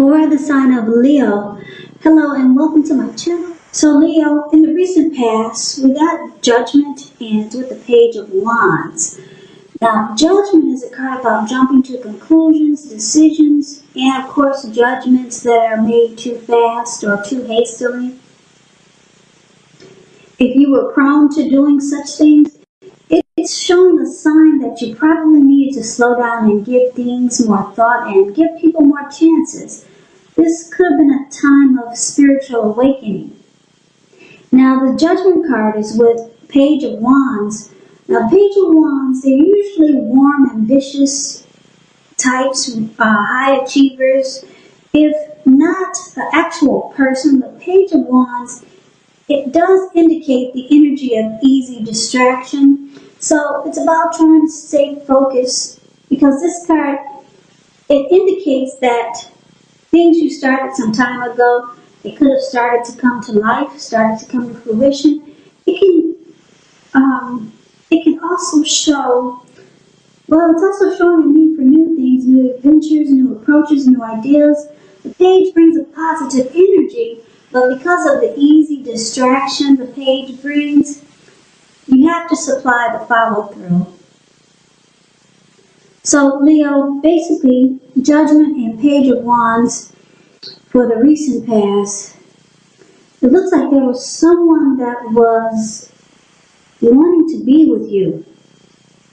For the sign of Leo. Hello and welcome to my channel. So Leo, in the recent past, we got Judgment and it's with the Page of Wands. Now, Judgment is a card about jumping to conclusions, decisions, and of course judgments that are made too fast or too hastily. If you were prone to doing such things, it's showing a sign that you probably need to slow down and give things more thought and give people more chances. This could have been a time of spiritual awakening. Now, the Judgment card is with Page of Wands. Now, Page of Wands, they're usually warm, ambitious types, high achievers. If not the actual person, the Page of Wands, it does indicate the energy of easy distraction. So it's about trying to stay focused, because this card, it indicates that things you started some time ago, it could have started to come to life, started to come to fruition. It can also show, well, it's also showing a need for new things, new adventures, new approaches, new ideas. The page brings a positive energy, but because of the easy distraction the page brings, you have to supply the follow-through. So Leo, basically, Judgment and Page of Wands for the recent past, it looks like there was someone that was wanting to be with you.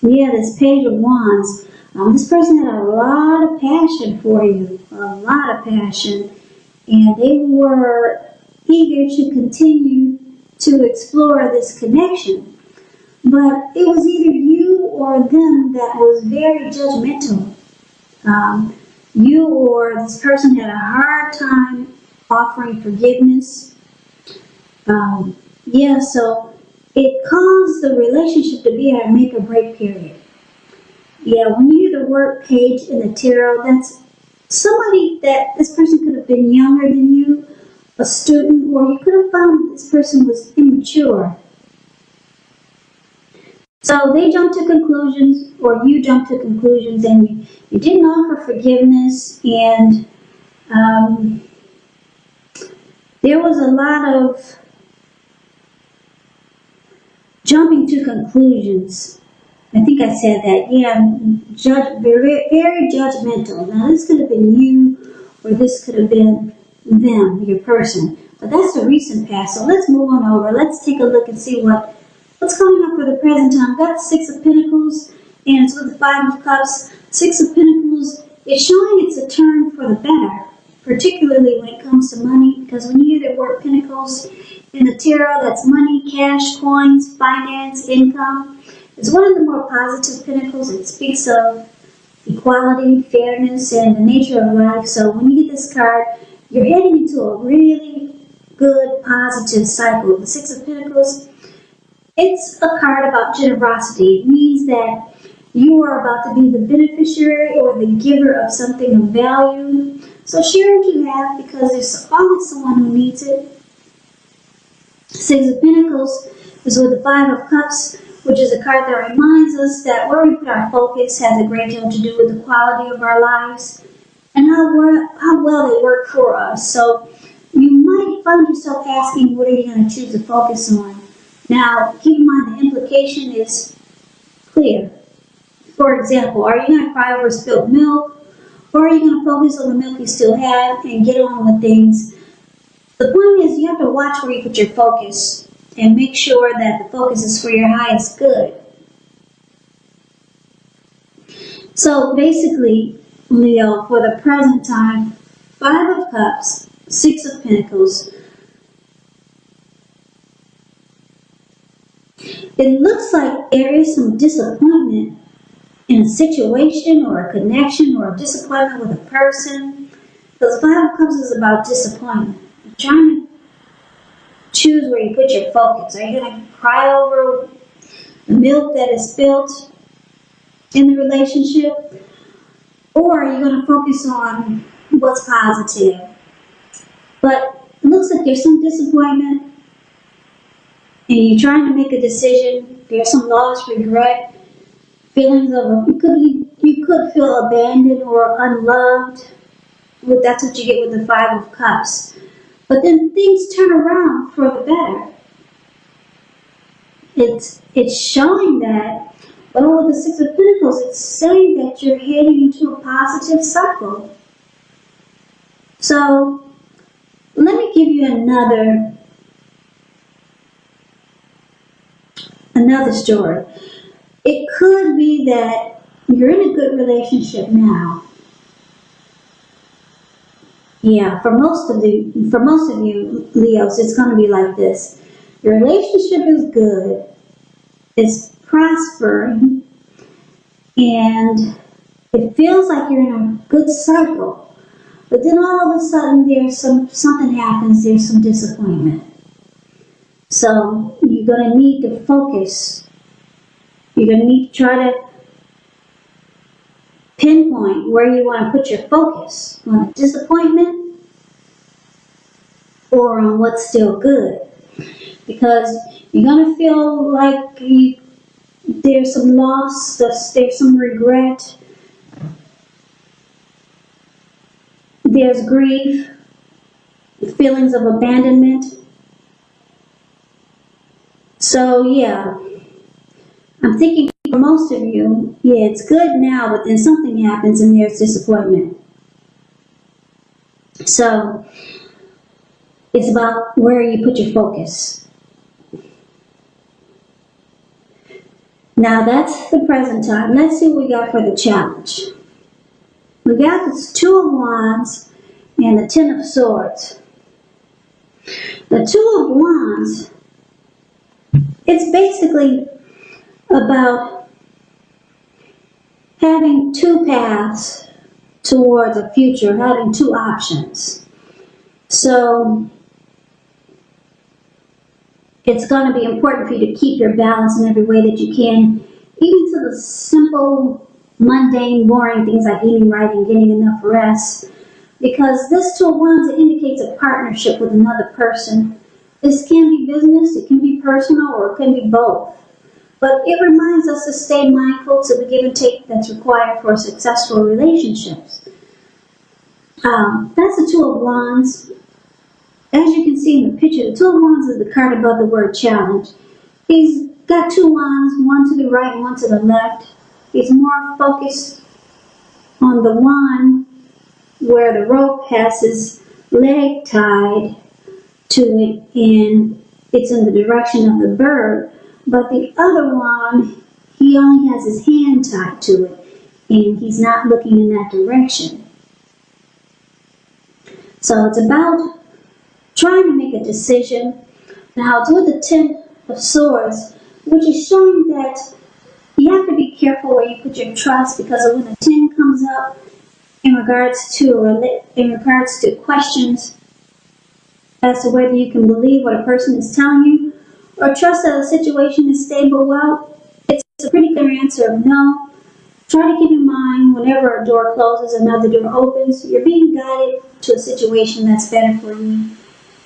Yeah, this Page of Wands. This person had a lot of passion for you, a lot of passion, and they were eager to continue to explore this connection. But it was either you or them that was very judgmental. You or this person had a hard time offering forgiveness. So it caused the relationship to be at a make or break period. Yeah, when you hear the word page in the tarot, that's somebody that this person could have been younger than you, a student, or you could have found this person was immature. So they jumped to conclusions, or you jumped to conclusions, and you didn't offer forgiveness, and there was a lot of jumping to conclusions. I think I said that. Yeah, very judgmental. Now this could have been you, or this could have been them, your person. But that's the recent past. So let's move on over. Let's take a look and see what's coming up for the present time. I've got the Six of Pentacles, and it's with the Five of Cups. Six of Pentacles, it's showing it's a turn for the better, particularly when it comes to money, because when you hear the word Pentacles in the tarot, that's money, cash, coins, finance, income. It's one of the more positive Pentacles. It speaks of equality, fairness, and the nature of life. So when you get this card, you're heading into a really good, positive cycle. The Six of Pentacles, it's a card about generosity. It means that you are about to be the beneficiary or the giver of something of value. So share what you have, because there's always someone who needs it. Six of Pentacles is with the Five of Cups, which is a card that reminds us that where we put our focus has a great deal to do with the quality of our lives and how well they work for us. So you might find yourself asking, what are you going to choose to focus on? Now, keep in mind the implication is clear. For example, are you going to cry over spilled milk, or are you going to focus on the milk you still have and get on with things? The point is, you have to watch where you put your focus and make sure that the focus is for your highest good. So basically, Leo, for the present time, Five of Cups, Six of Pentacles, it looks like there is some disappointment in a situation or a connection or a disappointment with a person. Because Five of Cups is about disappointment. You're trying to choose where you put your focus. Are you going to cry over the milk that is spilled in the relationship? Or are you going to focus on what's positive? But it looks like there's some disappointment, and you're trying to make a decision. There's some loss, regret, feelings of you could feel abandoned or unloved. That's what you get with the Five of Cups. But then things turn around for the better. It's showing that, oh, the Six of Pentacles, it's saying that you're heading into a positive cycle. So, let me give you another story. It could be that you're in a good relationship now. Yeah, for most of you Leos, it's going to be like this. Your relationship is good. It's prospering. And it feels like you're in a good cycle. But then all of a sudden something happens, there's some disappointment. So you're going to need to focus. You're going to need to try to pinpoint where you want to put your focus. On the disappointment or on what's still good. Because you're going to feel like there's some loss, there's some regret, there's grief, feelings of abandonment. So yeah, I'm thinking for most of you, yeah, it's good now, but then something happens and there's disappointment. So it's about where you put your focus. Now that's the present time. Let's see what we got for the challenge. We got this Two of Wands and the Ten of Swords. The Two of Wands, it's basically about having two paths towards a future, having two options. So it's going to be important for you to keep your balance in every way that you can, even to the simple, mundane, boring things like eating right and getting enough rest. Because this Two of Wands, it indicates a partnership with another person. This can be business, it can be personal, or it can be both. But it reminds us to stay mindful to the give and take that's required for successful relationships. That's the Two of Wands. As you can see in the picture, the Two of Wands is the card above the word challenge. He's got two wands, one to the right and one to the left. He's more focused on the one where the rope has his leg tied to it and it's in the direction of the bird. But the other one, he only has his hand tied to it and he's not looking in that direction. So it's about trying to make a decision. Now it's with the Ten of Swords, which is showing that you have to be careful where you put your trust, because when the 10 comes up in regards to questions as to whether you can believe what a person is telling you or trust that a situation is stable, well, it's a pretty clear answer of no. Try to keep in mind whenever a door closes, another door opens. You're being guided to a situation that's better for you.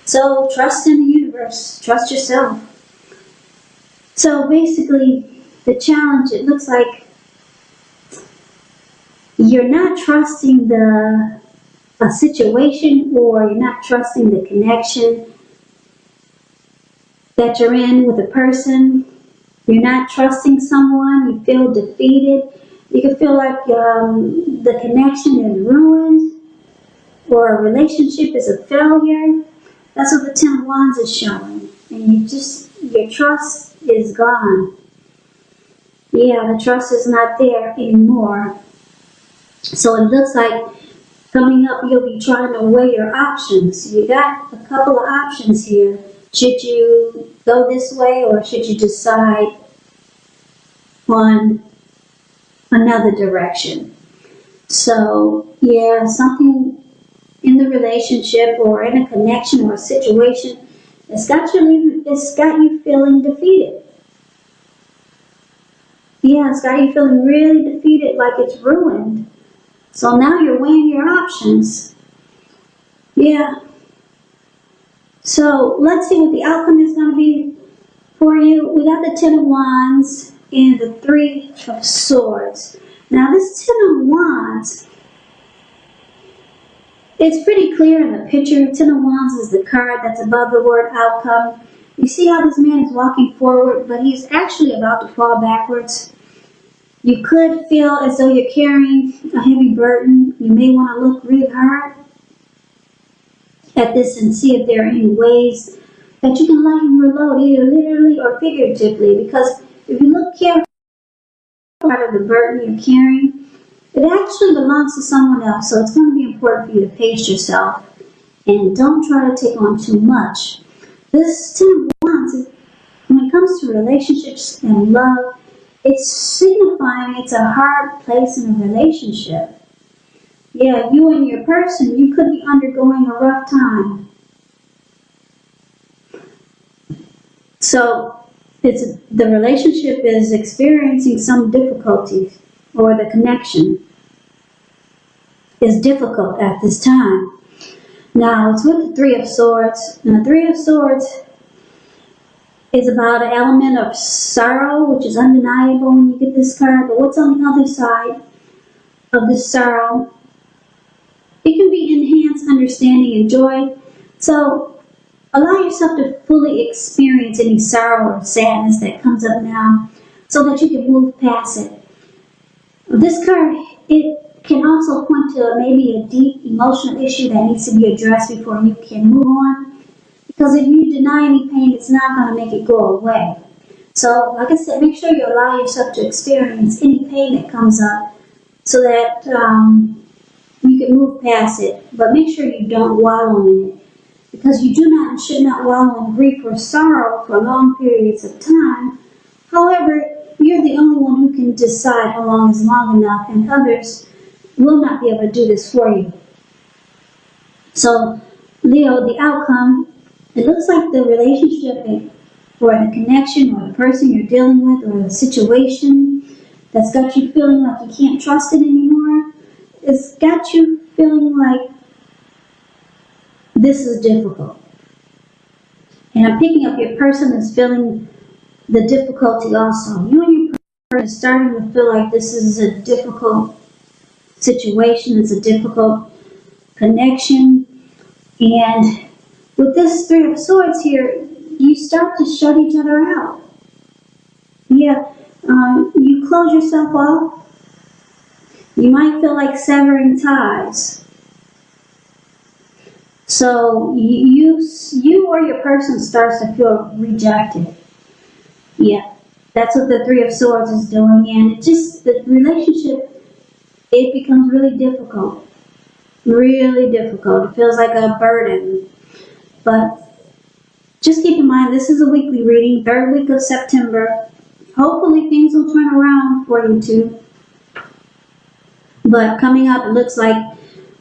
So trust in the universe. Trust yourself. So basically, the challenge, it looks like you're not trusting a situation, or you're not trusting the connection that you're in with a person. You're not trusting someone. You feel defeated. You can feel like the connection is ruined, or a relationship is a failure. That's what the Ten of Wands is showing. And your trust is gone. Yeah, the trust is not there anymore. So it looks like coming up, you'll be trying to weigh your options. You got a couple of options here. Should you go this way, or should you decide on another direction? So, yeah, something in the relationship or in a connection or a situation, it's got you feeling defeated. Yeah, it's got you feeling really defeated, like it's ruined. So now you're weighing your options. Yeah. So let's see what the outcome is going to be for you. We got the Ten of Wands and the Three of Swords. Now this Ten of Wands, It's pretty clear in the picture. Ten of Wands is the card that's above the word outcome. You see how this man is walking forward, but he's actually about to fall backwards. You could feel as though you're carrying a heavy burden. You may want to look really hard at this and see if there are any ways that you can lighten your load, either literally or figuratively. Because if you look carefully, part of the burden you're carrying, it actually belongs to someone else. So it's going to be important for you to pace yourself and don't try to take on too much. This Ten of Wands, when it comes to relationships and love, it's signifying it's a hard place in a relationship. Yeah, you and your person, you could be undergoing a rough time. So the relationship is experiencing some difficulties, or the connection is difficult at this time. Now, it's with the Three of Swords. Now, Three of Swords is about an element of sorrow, which is undeniable when you get this card. But what's on the other side of this sorrow? It can be enhanced understanding and joy. So allow yourself to fully experience any sorrow or sadness that comes up now so that you can move past it. This card, it can also point to maybe a deep emotional issue that needs to be addressed before you can move on. Because if you deny any pain, it's not going to make it go away. So, like I said, make sure you allow yourself to experience any pain that comes up so that you can move past it. But make sure you don't wallow in it. Because you do not and should not wallow in grief or sorrow for long periods of time. However, you're the only one who can decide how long is long enough, and others will not be able to do this for you. So, Leo, the outcome, it looks like the relationship or the connection or the person you're dealing with or the situation that's got you feeling like you can't trust it anymore, it's got you feeling like this is difficult. And I'm picking up your person is feeling the difficulty also. You and your person is starting to feel like this is a difficult situation, it's a difficult connection. And with this Three of Swords here, you start to shut each other out. Yeah, you close yourself off. You might feel like severing ties. So you or your person starts to feel rejected. Yeah, that's what the Three of Swords is doing, and it just, the relationship, it becomes really difficult. Really difficult. It feels like a burden. But just keep in mind, this is a weekly reading, 3rd week of September. Hopefully things will turn around for you too. But coming up, it looks like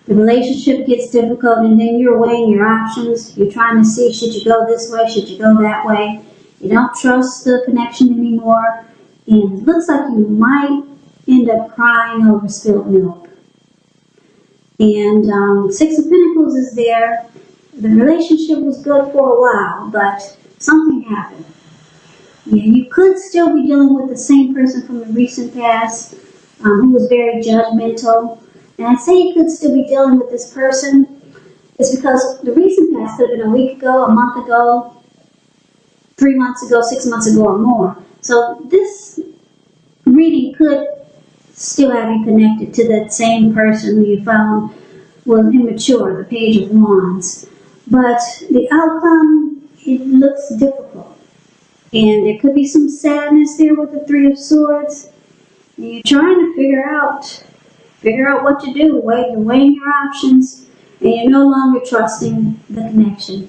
the relationship gets difficult, and then you're weighing your options. You're trying to see, should you go this way, should you go that way. You don't trust the connection anymore. And it looks like you might end up crying over spilled milk. And Six of Pentacles is there. The relationship was good for a while, but something happened. Yeah, you could still be dealing with the same person from the recent past who was very judgmental. And I say you could still be dealing with this person is because the recent past could have been a week ago, a month ago, 3 months ago, 6 months ago, or more. So this reading could still have you connected to that same person who you found was immature, the Page of Wands. But the outcome, it looks difficult. And there could be some sadness there with the Three of Swords. And you're trying to figure out what to do. You're weighing your options, and you're no longer trusting the connection.